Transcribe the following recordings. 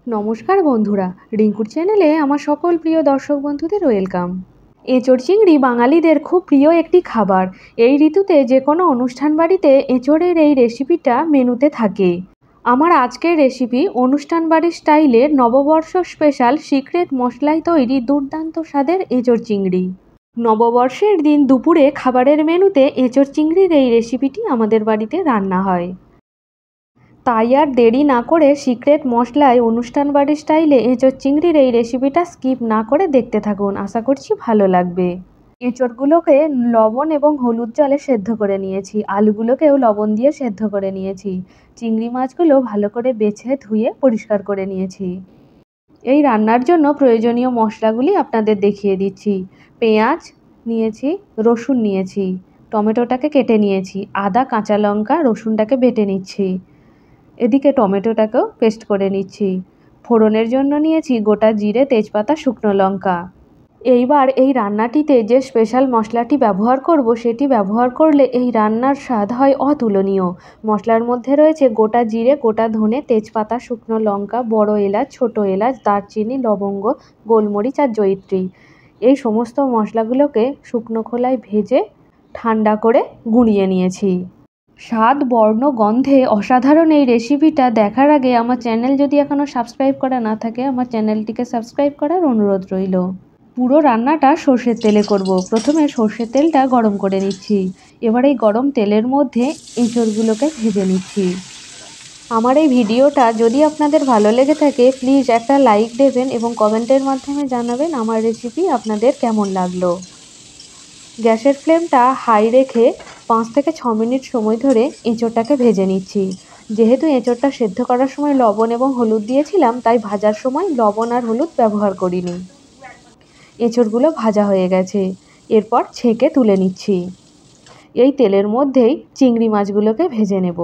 নমস্কার বন্ধুরা, রিঙ্কুর চ্যানেলে আমার সকল প্রিয় দর্শক বন্ধুদের ওয়েলকাম। এঁচোড় চিংড়ি বাঙালিদের খুব প্রিয় একটি খাবার। এই ঋতুতে যে কোনো অনুষ্ঠান বাড়িতে এঁচোড়ের এই রেসিপিটা মেনুতে থাকে। আমার আজকের রেসিপি অনুষ্ঠান বাড়ির স্টাইলের নববর্ষ স্পেশাল সিক্রেট মশলায় তৈরি দুর্দান্ত স্বাদের এঁচোড় চিংড়ি। নববর্ষের দিন দুপুরে খাবারের মেনুতে এঁচোড় চিংড়ির এই রেসিপিটি আমাদের বাড়িতে রান্না হয়। তাই আর দেরি না করে সিক্রেট মশলায় অনুষ্ঠান বাড়ির স্টাইলে এঁচোড় চিংড়ির এই রেসিপিটা স্কিপ না করে দেখতে থাকুন। আশা করছি ভালো লাগবে। এঁচোড়গুলোকে লবণ এবং হলুদ জলে সেদ্ধ করে নিয়েছি, আলুগুলোকেও লবণ দিয়ে সেদ্ধ করে নিয়েছি, চিংড়ি মাছগুলো ভালো করে বেছে ধুয়ে পরিষ্কার করে নিয়েছি। এই রান্নার জন্য প্রয়োজনীয় মশলাগুলি আপনাদের দেখিয়ে দিচ্ছি। পেঁয়াজ নিয়েছি, রসুন নিয়েছি, টমেটোটাকে কেটে নিয়েছি, আদা কাঁচা লঙ্কা রসুনটাকে বেটে নিচ্ছি, এদিকে টমেটোটাকেও পেস্ট করে নিচ্ছি। ফোড়নের জন্য নিয়েছি গোটা জিরে, তেজপাতা, শুকনো লঙ্কা। এইবার এই রান্নাটিতে যে স্পেশাল মশলাটি ব্যবহার করব সেটি ব্যবহার করলে এই রান্নার স্বাদ হয় অতুলনীয়। মশলার মধ্যে রয়েছে গোটা জিরে, গোটা ধনে, তেজপাতা, শুকনো লঙ্কা, বড় এলাচ, ছোট এলাচ, দারচিনি, লবঙ্গ, গোলমরিচ আর জয়িত্রী। এই সমস্ত মশলাগুলোকে শুকনো খোলায় ভেজে ঠান্ডা করে গুঁড়িয়ে নিয়েছি। স্বাদ বর্ণ গন্ধে অসাধারণ এই রেসিপিটা দেখার আগে আমার চ্যানেল যদি এখনও সাবস্ক্রাইব করা না থাকে, আমার চ্যানেলটিকে সাবস্ক্রাইব করার অনুরোধ রইল। পুরো রান্নাটা সর্ষের তেলে করব। প্রথমে সর্ষের তেলটা গরম করে নিচ্ছি। এবার এই গরম তেলের মধ্যে এঁচোড়গুলোকে ভেজে নিচ্ছি। আমার এই ভিডিওটা যদি আপনাদের ভালো লেগে থাকে প্লিজ একটা লাইক দেবেন এবং কমেন্টের মাধ্যমে জানাবেন আমার রেসিপি আপনাদের কেমন লাগলো। গ্যাসের ফ্লেমটা হাই রেখে 5 থেকে 6 মিনিট সময় ধরে এঁচোড়টাকে ভেজে নিচ্ছি। যেহেতু এঁচোড়টা সেদ্ধ করার সময় লবণ এবং হলুদ দিয়েছিলাম, তাই ভাজার সময় লবণ আর হলুদ ব্যবহার করিনি। এঁচোড়গুলো ভাজা হয়ে গেছে, এরপর ছেঁকে তুলে নিচ্ছি। এই তেলের মধ্যেই চিংড়ি মাছগুলোকে ভেজে নেব।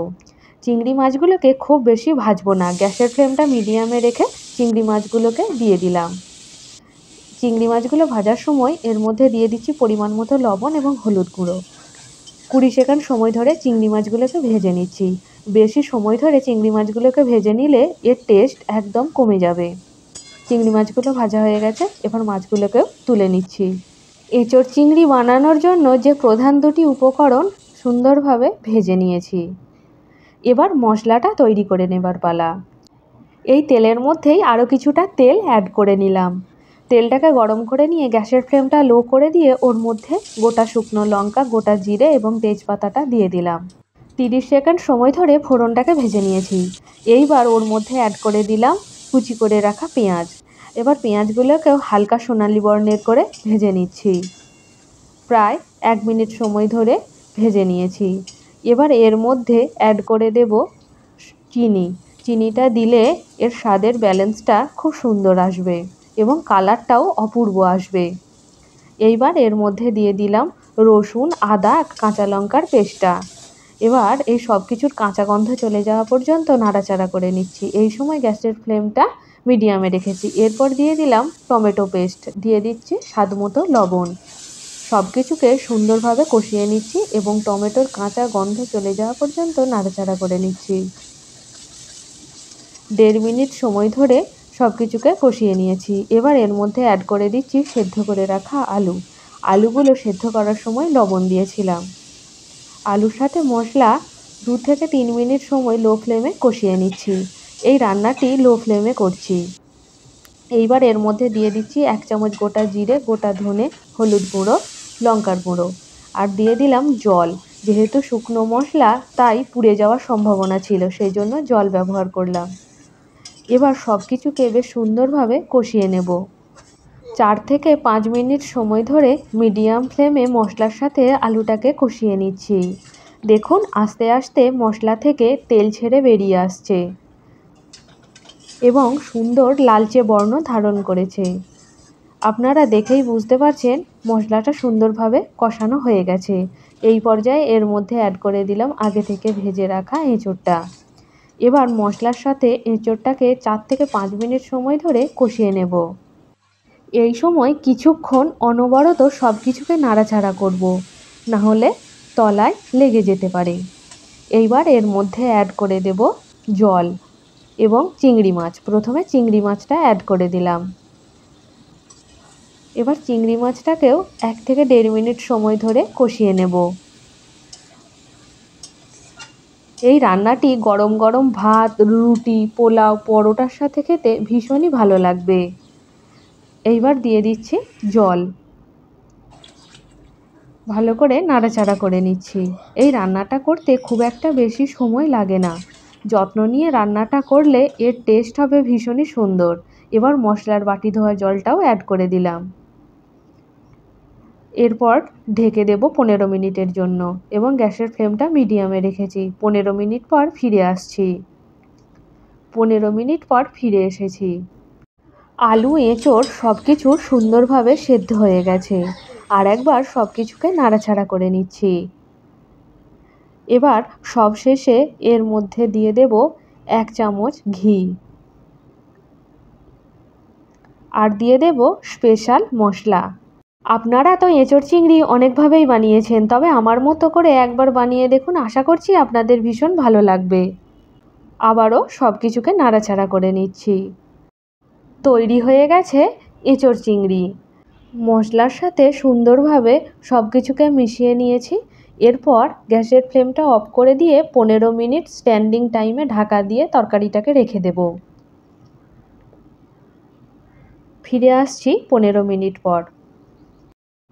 চিংড়ি মাছগুলোকে খুব বেশি ভাজবো না, গ্যাসের ফ্লেমটা মিডিয়ামে রেখে চিংড়ি মাছগুলোকে দিয়ে দিলাম। চিংড়ি মাছগুলো ভাজার সময় এর মধ্যে দিয়ে দিচ্ছি পরিমাণ মতো লবণ এবং হলুদ গুঁড়ো। 20 সেকেন্ড সময় ধরে চিংড়ি মাছগুলোকে ভেজে নিচ্ছি। বেশি সময় ধরে চিংড়ি মাছগুলোকে ভেজে নিলে এর টেস্ট একদম কমে যাবে। চিংড়ি মাছগুলো ভাজা হয়ে গেছে, এবার মাছগুলোকেও তুলে নিচ্ছি। এঁচোড় চিংড়ি বানানোর জন্য যে প্রধান দুটি উপকরণ সুন্দরভাবে ভেজে নিয়েছি। এবার মশলাটা তৈরি করে নেবার পালা। এই তেলের মধ্যেই আরও কিছুটা তেল অ্যাড করে নিলাম। তেলটাকে গরম করে নিয়ে গ্যাসের ফ্লেমটা লো করে দিয়ে ওর মধ্যে গোটা শুকনো লঙ্কা, গোটা জিরে এবং তেজপাতাটা দিয়ে দিলাম। 30 সেকেন্ড সময় ধরে ফোড়নটাকে ভেজে নিয়েছি। এইবার ওর মধ্যে অ্যাড করে দিলাম কুচি করে রাখা পেঁয়াজ। এবার পেঁয়াজগুলোকেও হালকা সোনালি বর্ণের করে ভেজে নিচ্ছি। প্রায় 1 মিনিট সময় ধরে ভেজে নিয়েছি। এবার এর মধ্যে অ্যাড করে দেব চিনি। চিনিটা দিলে এর স্বাদের ব্যালেন্সটা খুব সুন্দর আসবে এবং কালারটাও অপূর্ব আসবে। এইবার এর মধ্যে দিয়ে দিলাম রসুন, আদা, কাঁচা লঙ্কার পেস্টটা। এবার এই সব কিছুর কাঁচা গন্ধ চলে যাওয়া পর্যন্ত নাড়াচাড়া করে নিচ্ছি। এই সময় গ্যাসের ফ্লেমটা মিডিয়ামে রেখেছি। এরপর দিয়ে দিলাম টমেটো পেস্ট, দিয়ে দিচ্ছি স্বাদ মতো লবণ। সব কিছুকে সুন্দরভাবে কষিয়ে নিচ্ছি এবং টমেটোর কাঁচা গন্ধ চলে যাওয়া পর্যন্ত নাড়াচাড়া করে নিচ্ছি। 1.5 মিনিট সময় ধরে সব কিছুকে কষিয়ে নিয়েছি। এবার এর মধ্যে অ্যাড করে দিচ্ছি সেদ্ধ করে রাখা আলু। আলুগুলো সেদ্ধ করার সময় লবণ দিয়েছিলাম। আলুর সাথে মশলা 2 থেকে 3 মিনিট সময় লো ফ্লেমে কষিয়ে নিচ্ছি। এই রান্নাটি লো ফ্লেমে করছি। এইবার এর মধ্যে দিয়ে দিচ্ছি 1 চামচ গোটা জিরে, গোটা ধনে, হলুদ গুঁড়ো, লঙ্কার গুঁড়ো আর দিয়ে দিলাম জল। যেহেতু শুকনো মশলা তাই পুড়ে যাওয়ার সম্ভাবনা ছিল, সেই জন্য জল ব্যবহার করলাম। এবার সব কিছুকে বেশ সুন্দরভাবে কষিয়ে নেব। 4 থেকে 5 মিনিট সময় ধরে মিডিয়াম ফ্লেমে মশলার সাথে আলুটাকে কষিয়ে নিচ্ছি। দেখুন আস্তে আস্তে মশলা থেকে তেল ছেড়ে বেরিয়ে আসছে এবং সুন্দর লালচে বর্ণ ধারণ করেছে। আপনারা দেখেই বুঝতে পারছেন মশলাটা সুন্দরভাবে কষানো হয়ে গেছে। এই পর্যায়ে এর মধ্যে অ্যাড করে দিলাম আগে থেকে ভেজে রাখা এঁচোড়টা। এবার মশলার সাথে এঁচোড়টাকে 4 থেকে 5 মিনিট সময় ধরে কষিয়ে নেব। এই সময় কিছুক্ষণ অনবরত সব কিছুকে নাড়াচাড়া করব, না হলে তলায় লেগে যেতে পারে। এইবার এর মধ্যে অ্যাড করে দেব জল। এবং চিংড়ি মাছ। প্রথমে চিংড়ি মাছটা অ্যাড করে দিলাম। এবার চিংড়ি মাছটাকেও 1 থেকে 1.5 মিনিট সময় ধরে কষিয়ে নেব। এই রান্নাটি গরম গরম ভাত, রুটি, পোলাও, পরোটার সাথে খেতে ভীষণই ভালো লাগবে। এইবার দিয়ে দিচ্ছি জল। ভালো করে নাড়াচাড়া করে নিচ্ছি। এই রান্নাটা করতে খুব একটা বেশি সময় লাগে না। যত্ন নিয়ে রান্নাটা করলে এর টেস্ট হবে ভীষণই সুন্দর। এবার মশলার বাটি ধোয়া জলটাও অ্যাড করে দিলাম। এরপর ঢেকে দেব 15 মিনিটের জন্য এবং গ্যাসের ফ্লেমটা মিডিয়ামে রেখেছি। 15 মিনিট পর ফিরে আসছি। 15 মিনিট পর ফিরে এসেছি। আলু, এঁচোড় সব কিছু সুন্দরভাবে সেদ্ধ হয়ে গেছে। আর একবার সব কিছুকে নাড়াচাড়া করে নিচ্ছি। এবার সবশেষে এর মধ্যে দিয়ে দেব 1 চামচ ঘি। আর দিয়ে দেব স্পেশাল মশলা। আপনারা তো এঁচোড় চিংড়ি অনেকভাবেই বানিয়েছেন, তবে আমার মতো করে একবার বানিয়ে দেখুন, আশা করছি আপনাদের ভীষণ ভালো লাগবে। আবারও সব কিছুকে নাড়াচাড়া করে নিচ্ছি। তৈরি হয়ে গেছে এঁচোড় চিংড়ি। মশলার সাথে সুন্দরভাবে সব কিছুকে মিশিয়ে নিয়েছি। এরপর গ্যাসের ফ্লেমটা অফ করে দিয়ে 15 মিনিট স্ট্যান্ডিং টাইমে ঢাকা দিয়ে তরকারিটাকে রেখে দেব। ফিরে আসছি 15 মিনিট পর।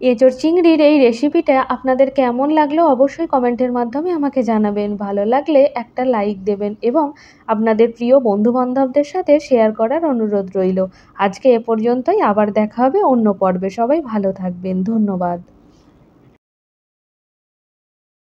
এঁচোড় চিংড়ির এই রেসিপিটা আপনাদের কেমন লাগলো অবশ্যই কমেন্টের মাধ্যমে আমাকে জানাবেন। ভালো লাগলে একটা লাইক দেবেন এবং আপনাদের প্রিয় বন্ধুবান্ধবদের সাথে শেয়ার করার অনুরোধ রইল। আজকে এ পর্যন্তই, আবার দেখা হবে অন্য পর্বে। সবাই ভালো থাকবেন। ধন্যবাদ।